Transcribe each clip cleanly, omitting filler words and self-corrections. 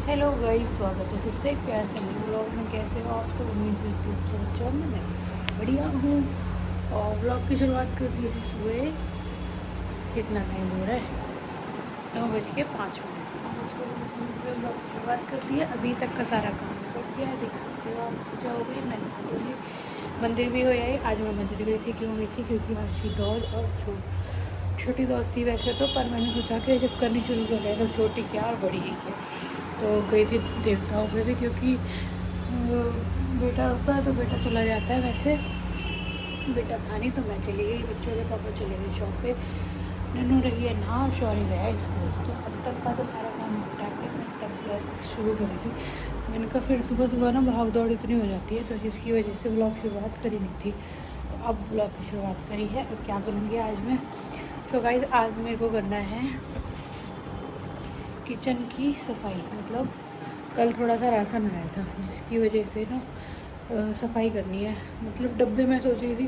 Hello guys, स्वागत है फिर से एक प्यार से नए ब्लॉग में। कैसे हो आप सब? उम्मीद करती हूँ आप सब अच्छा होंगे। मैं सब बढ़िया हूँ और ब्लॉग की शुरुआत कर दी है सुबह। कितना टाइम हो रहा है? 9:05 ब्लॉग की शुरुआत कर दी है। अभी तक का सारा काम कर दिया है, देख सकते हो आप। पूजा हो गई, मैंने तो ली। मंदिर भी हो आई। आज मैं मंदिर गई थी। क्यों गई थी? क्योंकि आज थी दौड़ और छोटी दोस्त थी वैसे तो, पर मैंने सोचा कि जब करनी शुरू कर रहे हैं तो छोटी क्या और बड़ी ही क्या। तो गई थी देवताओं पे भी, क्योंकि बेटा होता है तो बेटा चला जाता है। वैसे बेटा था नहीं तो मैं चली गई। बच्चों के पापा चले गए शॉप पे। नन्नू रही है ना, शौर्य गया स्कूल। तो अब तक का तो सारा काम निपटा के मैं तब ब्लॉग शुरू करी थी। मैंने कहा फिर सुबह सुबह ना भाग दौड़ इतनी हो जाती है, तो जिसकी वजह से ब्लॉग शुरुआत करी नहीं थी। तो अब ब्लॉग की शुरुआत करी है। और क्या करूँगी आज मैं? सो गाइस, आज मेरे को करना है किचन की सफाई। मतलब कल थोड़ा सा राशन आया था, जिसकी वजह से ना सफाई करनी है। मतलब डब्बे में सोच रही थी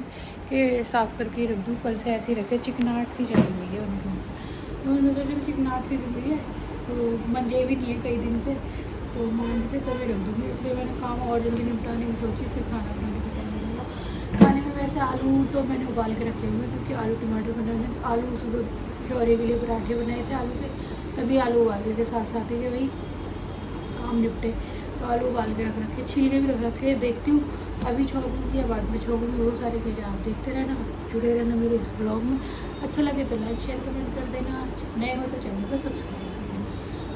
कि साफ़ करके रख दूँ, कल से ऐसे ही रखे। चिकनाहट सी चढ़ी हुई है उनको, तो मैंने सोचा कि चिकनाहट सी चल रही है तो मंजे भी नहीं है कई दिन से, तो मान के तभी रख दूँगी। इसलिए मैंने काम और जल्दी निपटाने की सोची। फिर खाना बनाने का टाइम मिलेगा। खाने में वैसे आलू तो मैंने उबाल के रखे हुए, क्योंकि आलू टमाटर बनाने। तो आलू सुबह शौर्य के लिए पराठे बनाए थे आलू के, तभी आलू उबाल देते साथ साथ ही के भाई काम निपटे। तो आलू उबाल के रख रखे, छिलके भी रख रखे। देखती हूँ अभी छोड़ूंगी या बाद में छोड़ूंगी, वो सारी चीज़ें आप देखते रहना, जुड़े रहना मेरे इस ब्लॉग में। अच्छा लगे तो लाइक शेयर कमेंट कर देना, नए हो तो चैनल को सब्सक्राइब कर देना।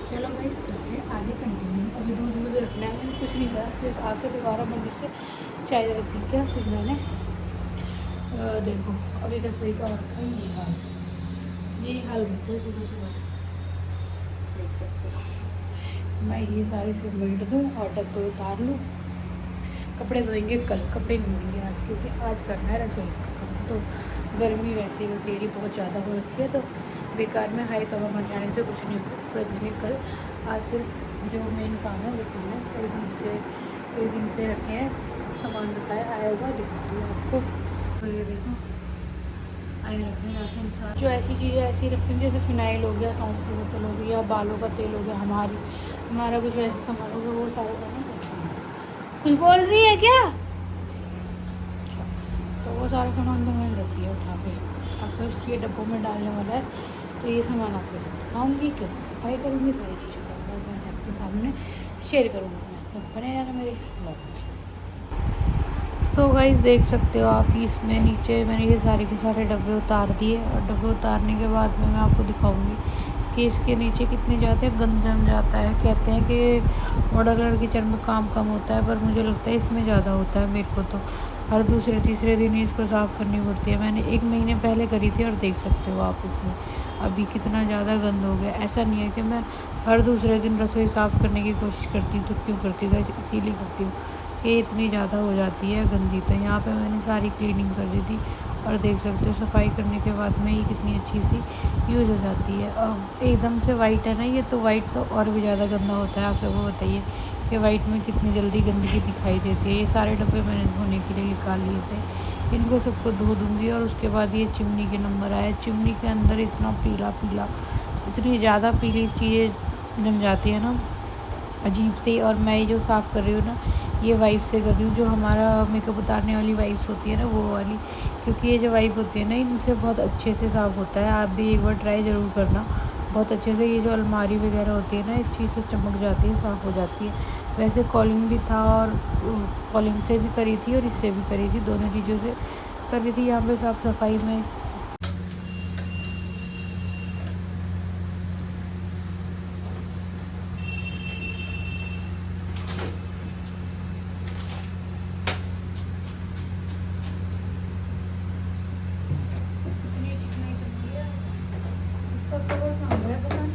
चलो गाइस, करते हैं आगे कंटिन्यू। अभी दूध वूध रखना है, मैंने कुछ नहीं करा। फिर आके दोबारा मंदिर से चाय वाय पी के फिर मैंने देखो अभी रसोई का रखा है। यही हाल रहता है सुबह सुबह, देख सकते हो। मैं ये सारे सिमेंट दूँ और डब्बे उतार लूँ। कपड़े धोएंगे कल, कपड़े नहीं धोएंगे आज, क्योंकि आज करना है रसोई का काम। तो गर्मी वैसे ही होती है, बहुत ज़्यादा हो रखी है, तो बेकार में हाई तवा मर जाने से कुछ नहीं होगा। कपड़े धोएंगे कल। आज सिर्फ जो मेन काम है वो करना है। कई दिन से रखे हैं, सामान बताया आया होगा, दिखाती हूँ आपको। तो ये देखो आए रखे हैं राशन साथ। जो ऐसी चीज़ें ऐसी रखती हैं, जैसे फिनाइल हो गया, सौंफ की बोतल हो गई, या बालों का तेल हो गया, हमारा कुछ ऐसा सामान हो गया, वो सारा करना पड़ता है। कुछ बोल रही है क्या? अच्छा, तो वो सारा सामान तो मैंने रख दिया उठा के। अब बस ये डब्बों में डालने वाला है। तो ये सामान आपके साथ दिखाऊँगी, कैसे सफाई करूँगी, सारी चीज़ों का मैं आपके सामने शेयर करूँगी। मैं तो बने रहना मेरे इस ब्लॉग में। सो गाइस, देख सकते हो आप, इसमें नीचे मैंने ये सारे के सारे डब्बे उतार दिए। और डब्बे उतारने के बाद में मैं आपको दिखाऊंगी कि इसके नीचे कितने ज़्यादा गंद जम जाता है। कहते हैं कि मॉड्यूलर किचन में काम कम होता है, पर मुझे लगता है इसमें ज़्यादा होता है। मेरे को तो हर दूसरे तीसरे दिन ही इसको साफ़ करनी पड़ती है। मैंने 1 महीने पहले करी थी और देख सकते हो आप इसमें अभी कितना ज़्यादा गंद हो गया। ऐसा नहीं है कि मैं हर दूसरे दिन रसोई साफ़ करने की कोशिश करती हूँ, तो क्यों करती हूँ? इसीलिए करती हूँ कि इतनी ज़्यादा हो जाती है गंदी। तो यहाँ पे मैंने सारी क्लीनिंग कर दी थी और देख सकते हो सफाई करने के बाद में ये कितनी अच्छी सी यूज़ हो जाती है। अब एकदम से वाइट है ना ये, तो वाइट तो और भी ज़्यादा गंदा होता है। आप सबको बताइए कि वाइट में कितनी जल्दी गंदगी दिखाई देती है। ये सारे डब्बे मैंने धोने के लिए निकाल लिए थे, इनको सबको धो दूँगी। और उसके बाद ये चिमनी के नंबर आए। चिमनी के अंदर इतना पीला पीला, इतनी ज़्यादा पीली चीज़ें जम जाती है ना, अजीब से। और मैं ये जो साफ़ कर रही हूँ ना, ये वाइप से कर रही हूँ, जो हमारा मेकअप उतारने वाली वाइप्स होती है ना, वो वाली। क्योंकि ये जो वाइप होती है ना, इनसे बहुत अच्छे से साफ़ होता है। आप भी एक बार ट्राई ज़रूर करना, बहुत अच्छे से। ये जो अलमारी वगैरह होती है ना, इस चीज़ से चमक जाती है, साफ़ हो जाती है। वैसे कॉलिंग भी था, और कॉलिंग से भी करी थी और इससे भी करी थी, दोनों चीज़ों से कर रही थी यहाँ पर साफ़ सफाई में। इसका कवर कहाँ गया पता नहीं।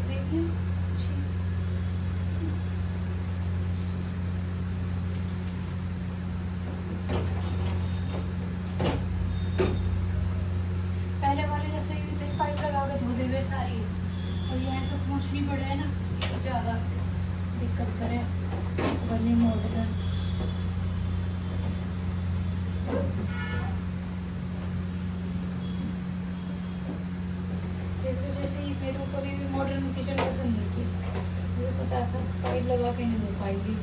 देखिए पहले वाली रसोई में तो पाइप लगा के धो दे हुए सारी, और यहाँ तो पहुँचनी पड़े है ना, तो ज़्यादा दिक्कत करे बनी मॉडल। वैसे ही मेरे को कभी भी मॉडर्न किचन पसंद नहीं थी, मुझे पता था पाइप लगा के नहीं हो पाएगी।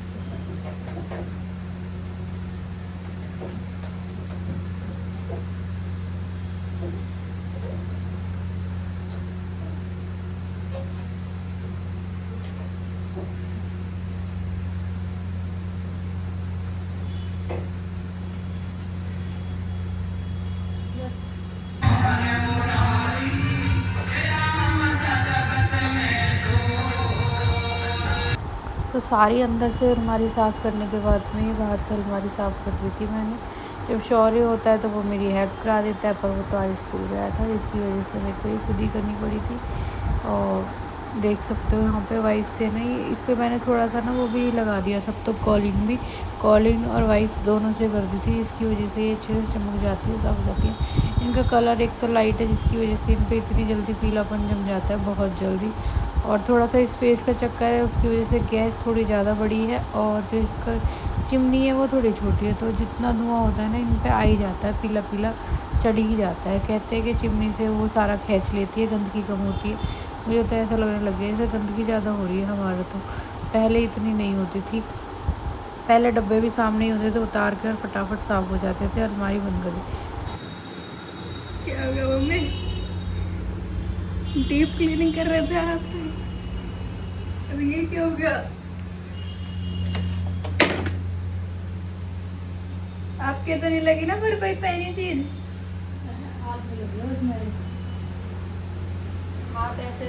तो सारी अंदर से अलमारी साफ़ करने के बाद में ही बाहर से अलमारी साफ़ कर दी थी मैंने। जब शौर्य होता है तो वो मेरी हेल्प करा देता है, पर वो तो आज स्कूल गया था, जिसकी वजह से मेरे को ये खुद ही करनी पड़ी थी। और देख सकते हो यहाँ पे वाइप्स से नहीं, इस पर मैंने थोड़ा सा ना वो भी लगा दिया था, तब तो कॉलिन और वाइप्स दोनों से कर दी थी, जिसकी वजह से ये अच्छे से चमक जाती है, साफ हो जाती है। इनका कलर एक तो लाइट है, जिसकी वजह से इन पर इतनी जल्दी पीलापन जम जाता है, बहुत जल्दी। और थोड़ा सा स्पेस का चक्कर है, उसकी वजह से गैस थोड़ी ज़्यादा बड़ी है, और जो इसका चिमनी है वो थोड़ी छोटी है, तो जितना धुआं होता है ना इन पे आ ही जाता है, पीला पीला चढ़ ही जाता है। कहते हैं कि चिमनी से वो सारा खींच लेती है, गंदगी कम होती है। मुझे तो ऐसा लगने लग गया जैसे गंदगी ज़्यादा हो रही है हमारे, तो पहले इतनी नहीं होती थी। पहले डब्बे भी सामने ही होते थे, उतार कर फटाफट साफ़ हो जाते थे। अलमारी बंद कर दी। क्या हो गया मम्मी? डीप क्लीनिंग कर रहे थे आप? अब ये क्या हो गया? आपके तो नहीं लगी ना पर कोई पहनी चीज? हाथ में लग गया उसमें, हाथ ऐसे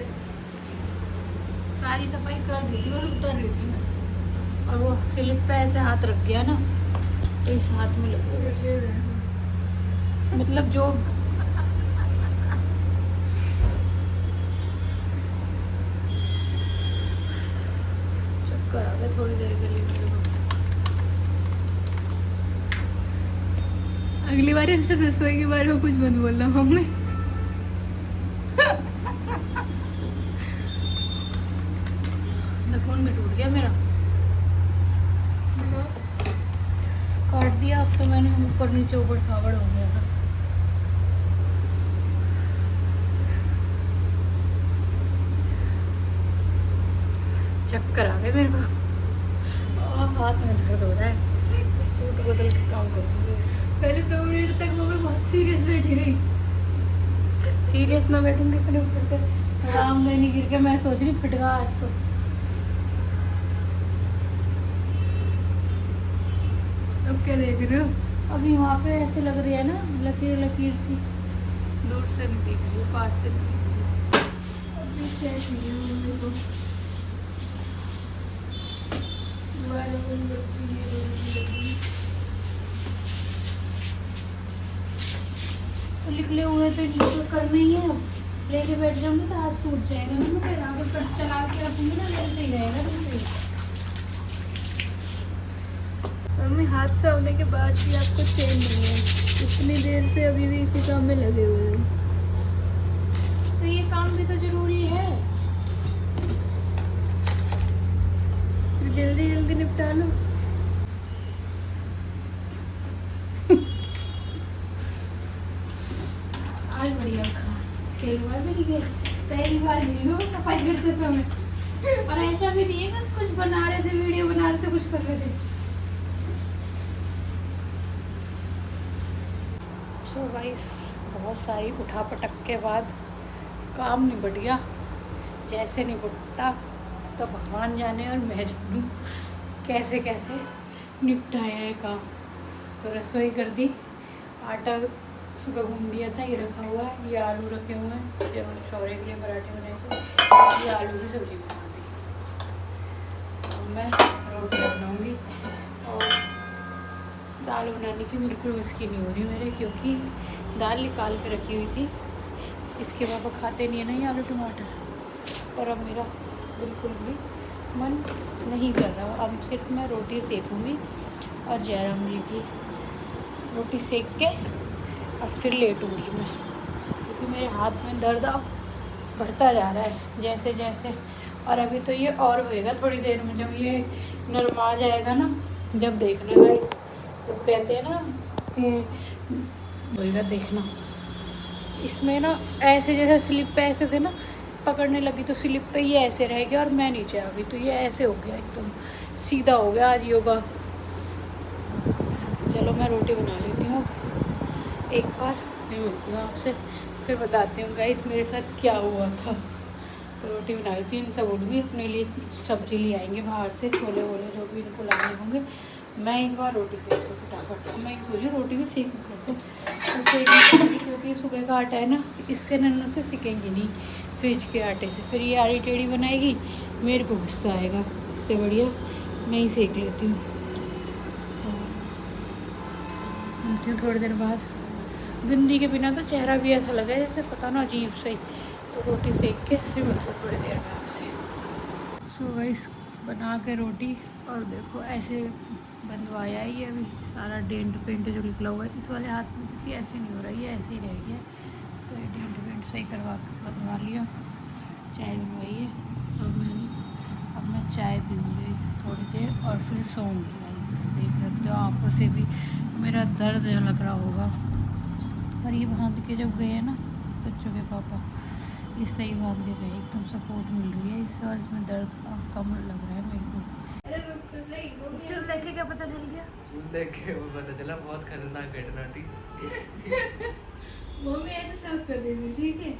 सारी सफाई कर दी थी और उतर रही थी मैं, और वो स्लिप पे ऐसे हाथ रख गया ना, तो इस हाथ में लग गया। मतलब जो चक्कर आ गया थोड़ी देर के लिए। अगली बार इससे रसोई के बारे में कुछ मत बोलना मम्मी। नखून में टूट गया मेरा, काट दिया। अब तो मैंने ऊपर नीचे ऊपर खावड़ हो गया था। चक्कर आ गए मेरे को, हाथ में दर्द हो रहा है। सूट बदल के काम करूँगी। पहले 2 मिनट तक वो मैं बहुत सीरियस बैठी रही। सीरियस में बैठूंगी इतने ऊपर से आराम नहीं गिर के, मैं सोच रही फिट गया आज तो। अब क्या देख रहे हो? अभी वहाँ पे ऐसे लग रही है ना लकीर लकीर सी, दूर से नहीं दिख रही है, पास से नहीं दिख रही है। अभी ऐसी है मेरे को। तो निकले हुए तो इनको करना ही है। अब लेके बैठ जाऊंगी तो हाथ सूट जाएगा ना, मैं फिर आगे पर चला के रखूंगी ना, मेरे सही रहेगा बिल्कुल। मम्मी हाथ से होने के बाद भी आपको चैन नहीं है, इतनी देर से अभी भी इसी काम में लगे हुए हैं। तो ये काम भी तो जरूरी है, तो जल्दी जल्दी निपटा लो। आज बढ़िया खेल हुआ सही है, पहली बार मिली हो सफाई करते समय। और ऐसा भी नहीं है कि कुछ बना रहे थे, वीडियो बना रहे थे, कुछ कर रहे थे। सो गाइस, बहुत सारी उठा पटक के बाद काम निपट गया। जैसे निपटा तो भगवान जाने और मैं जानूँ कैसे कैसे निपटाया है काम। तो रसोई कर दी, आटा सुबह घूम दिया था, ये रखा हुआ है, ये आलू रखे हुए हैं, जब हम शौर्य के लिए पराठे बनाए थे, ये आलू की सब्ज़ी बना दी। अब मैं रोटी बनाऊँगी, और दाल बनाने की बिल्कुल उसकी नहीं हो रही मेरे, क्योंकि दाल निकाल के रखी हुई थी। इसके पापा खाते नहीं है ना ये आलू टमाटर, पर अब मेरा बिल्कुल भी मन नहीं कर रहा। अब सिर्फ मैं रोटी सेकूँगी और जयराम जी की रोटी सेक के और फिर लेटूँगी मैं, क्योंकि मेरे हाथ में दर्द अब बढ़ता जा रहा है जैसे जैसे। और अभी तो ये और होएगा थोड़ी देर में, जब ये नरमा जाएगा ना, जब देखना गाइस, तो कहते हैं ना कि होएगा देखना। इसमें ना ऐसे जैसे स्लिप पे ऐसे थे ना, पकड़ने लगी तो स्लिप पे ये ऐसे रह गया और मैं नीचे आ गई, तो ये ऐसे हो गया, एकदम सीधा हो गया आज योगा। चलो मैं रोटी बना लेती हूँ एक बार, फिर मिलती हूँ आपसे, फिर बताती हूँ गाइस मेरे साथ क्या हुआ था। तो रोटी बना लेती हूँ, इनसे बोलूँगी अपने लिए सब्ज़ी ले आएंगे बाहर से, छोले वोले जो भी इनको लाने होंगे। मैं एक बार रोटी सेक दूँ फटाफट। मैं सोची रोटी भी सेक कैसे, तो सेक नहीं, क्योंकि सुबह का आटा है ना, इससे नन्नों से सिकेंगी नहीं फ्रिज के आटे से, फिर ये आड़ी टेढ़ी बनाएगी, मेरे को गुस्सा आएगा। इससे बढ़िया मैं ही सेक लेती हूँ। मिलती हूँ थोड़ी देर बाद। बिंदी के बिना तो चेहरा भी ऐसा लगा जैसे पता ना अजीब से ही। तो रोटी सेक के फिर मिलते हैं थोड़ी देर में आपसे। सो गाइस बना के रोटी, और देखो ऐसे बंधवाया ही है अभी सारा डेंट पेंट जो निकला हुआ है इस वाले हाथ में, क्योंकि ऐसे नहीं हो रहा है, ऐसे ही रह गया। तो ये डेंट पेंट सही करवा के बनवा लिया। चाय बनवाई है अब मैंने, अब मैं चाय पीऊँगी थोड़ी देर और फिर सोऊंगी। गाइस देख सकते हो आँखों से भी मेरा दर्द लग रहा होगा, पर ये बांध के जब गए हैं ना बच्चों के पापा, ये सही बांध के गए, एकदम सपोर्ट मिल रही है इससे, और इसमें दर्द कम लग रहा है मेरे को। स्टूल देख के क्या पता चल गया? स्टूल देख के वो पता चला बहुत खतरनाक घटना थी। मम्मी ऐसे साफ कर रही थी, ठीक है,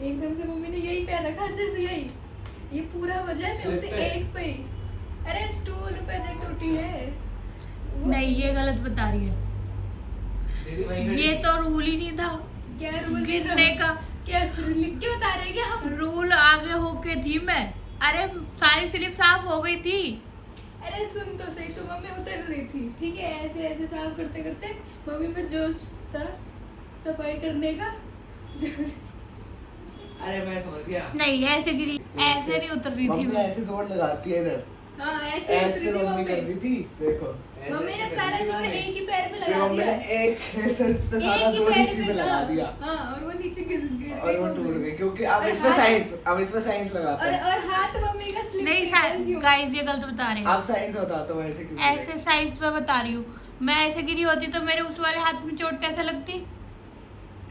एकदम से मम्मी ने यही पैर रखा, सिर्फ यही, ये पूरा वजह से उसे एक पे ही। अरे स्टूल पे जो टूटी है नहीं, ये गलत बता रही है, ये तो रूल ही नहीं था। क्या रूल गिरने का? क्या लिख के बता रहे क्या हम? रूल आगे होके थी मैं, अरे सारी स्लिप साफ हो गई थी। अरे सुन तो सही, तो मम्मी उतर रही थी, ठीक है, ऐसे ऐसे साफ करते करते मम्मी में जोश था सफाई करने का। अरे मैं समझ गया, नहीं ऐसे गिरी, ऐसे नहीं उतर रही थी मैं, ऐसे जोर लगाती है इधर। हाँ ऐसे मम्मी कर रही थी, देखो मम्मी ने सारा जोर एक ही पैर पे लगा दिया, एक ऐसे इस पे सारा जोर इसी पे लगा दिया। हाँ और वो नीचे गिर गई और वो टूट गई, क्योंकि अब इस पे साइंस लगाते हैं। और हाथ मम्मी का स्लिप नहीं, गाइस ये गलत बता रहे हैं आप साइंस बताते हो, ऐसे क्यों? ऐसे साइंस में बता रही हूँ मैं, ऐसे गिरी होती तो मेरे उस वाले हाथ में चोट कैसे लगती?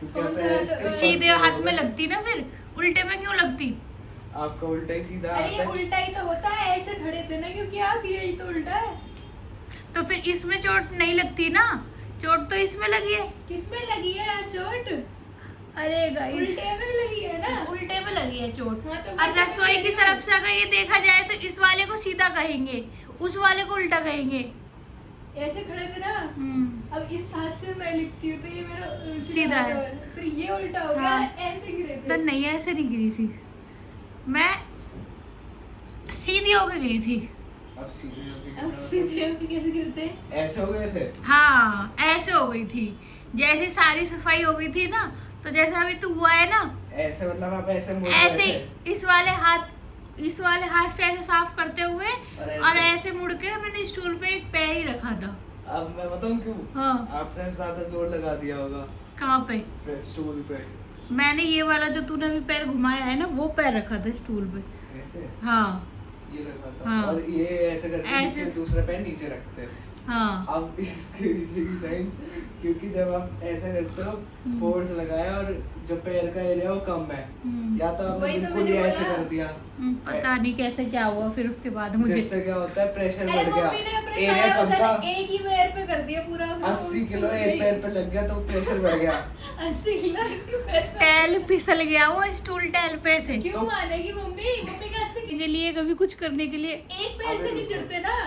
सीधे हाथ में लगती ना, फिर उल्टे में क्यों लगती? आपका उल्टा ही सीधा। अरे ये उल्टा ही तो होता है, ऐसे खड़े थे ना, क्योंकि आप यही तो उल्टा है, तो फिर इसमें चोट नहीं लगती ना, चोट तो इसमें लगी है। किसमें लगी है यार चोट? अरे गाइस उल्टे में लगी है ना, उल्टे में लगी है चोट। हाँ, तो और रसोई की तरफ से अगर ये देखा जाए तो इस वाले को सीधा कहेंगे, उस वाले को उल्टा कहेंगे। ऐसे खड़े थे ना, अब इस हाथ से मैं लिखती हूँ तो ये मेरा सीधा है, फिर ये उल्टा हो गया। हाँ। ऐसे गिरे थे तो नहीं, ऐसे नहीं गिरी थी मैं, सीधी होके गिरी थी। अब सीधे होके कैसे गिरते? ऐसे हो गए थे। हाँ ऐसे हो गई थी, जैसे सारी सफाई हो गई थी ना, तो जैसे अभी तू हुआ है ना, ऐसे मतलब आप ऐसे मुड़ ऐसे गए थे। इस वाले हाथ से ऐसे साफ करते हुए और ऐसे मुड़ के मैंने स्टूल पे एक पैर ही रखा था। अब मैं बताऊं क्यों? हाँ। आपने ज्यादा जोर लगा दिया होगा। कहाँ पे? स्टूल पे। मैंने ये वाला जो तूने अभी पैर घुमाया है ना, वो पैर रखा था स्टूल पे। ऐसे? हाँ ये रखा था। हाँ। और ये ऐसे करके नीचे दूसरा पैर नीचे रखते हैं। हाँ। अब इसके पीछे की साइंस, क्योंकि जब आप ऐसे करते हो फोर्स लगाया और जो पैर का एरिया वो कम है, या तो आपने बिल्कुल ही ऐसे कर दिया, पता नहीं कैसे क्या हुआ फिर उसके बाद मुझे। जिससे क्या होता है प्रेशर बढ़ गया, एरिया कम था, एक ही पैर पे कर दिया पूरा, 80 किलो एक पैर पे लग गया तो प्रेशर बढ़ गया। 80 किलो टैल फिसल गया वो स्टूल टैल पे से। क्यों मानेगी मम्मी? मम्मी का 80 के लिए कभी कुछ करने के लिए एक पैर से नहीं चढ़ते ना,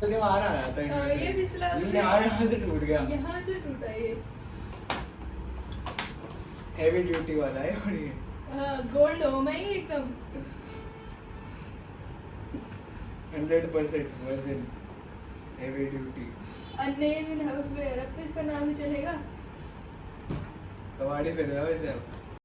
तो ये बाहर आ जाता है, ये फिसला, यहाँ से टूट गया, यहाँ से टूटा ये। हेवी ड्यूटी वाला है और ये गोल्ड हो मैं एकदम 100% वैसे heavy duty. Name in house where, अब तो इसका नाम ही चलेगा। कबाड़ी पे वैसे अब